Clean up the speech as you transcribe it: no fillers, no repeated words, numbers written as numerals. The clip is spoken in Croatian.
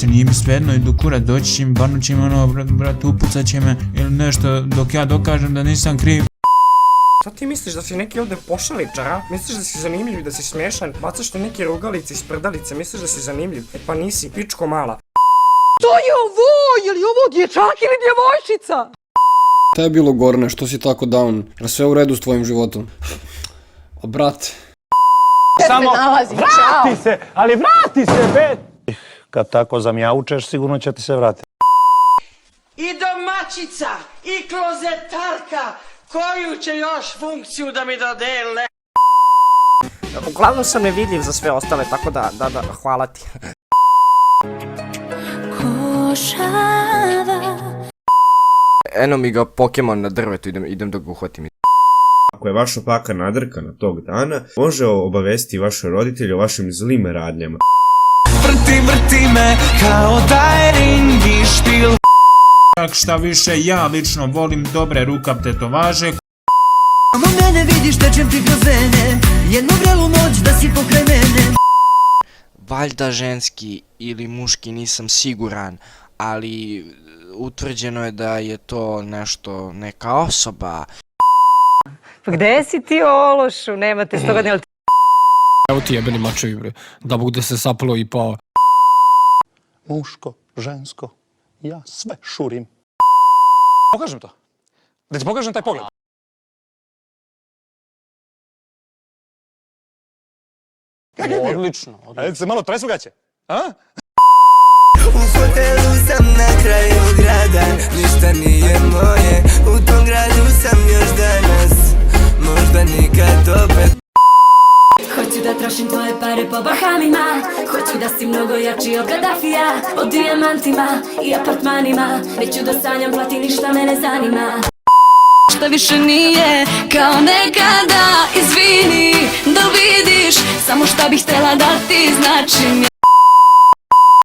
Nije mi svejedno i do kurac, doći će mi, barno će mi ono, brate, upucat će me ili nešto dok ja dokažem da nisam kriv. Šta ti misliš da si neki ovdje pošaličar, a? Misliš da si zanimljiv, da si smiješan? Bacaš te neke rugalice i sprdalice, misliš da si zanimljiv? E pa nisi, pičko mala. To je ovo, je li ovo dječak ili djevojčica? Šta je bilo Gorane, što si tako down? Je sve u redu s tvojim životom? O brate. Samo vrati se, ali vrati se, be! Kad tako zamjaučeš, sigurno će ti se vratiti. I domaćica, i klozetarka, koju će još funkciju da mi dodele? Uglavnom sam nevidljiv za sve ostale, tako da, hvala ti. Eno mi ga Pokemon na drvetu, idem da ga uhvatim. Ako je vaša baka nadrkana tog dana, može obavesti vaše roditelje o vašim zlim radnjama. Vrti me kao taj ringi špil. Šta više, ja lično volim dobre rukav tetovaže. Samo mene vidiš, tečem ti kroz vene, jednu vrelu noć da si pokraj mene. Valjda ženski ili muški, nisam siguran, ali utvrđeno je da je to nešto, neka osoba. Pa gde si ti, ološu, nemate 100 godina. Evo ti jebeni mačevi bre, da bude se sapalo i pao. Muško, žensko, ja sve šurim. Pokažem to. Da ti pokažem taj pogled. Odlično. Ajde se malo tresu gaće. A? U hotelu sam na kraju grada, ništa nije moje, u tom gradu sam još danas, možda nikad opet. Hoću da trošim tvoje pare po Bahamima, hoću da si mnogo jači od Gaddafija, o dijamantima i apartmanima, neću da sanjam plati, ništa me ne zanima. Šta više nije kao nekada, izvini, da vidiš samo šta bih htjela da ti značim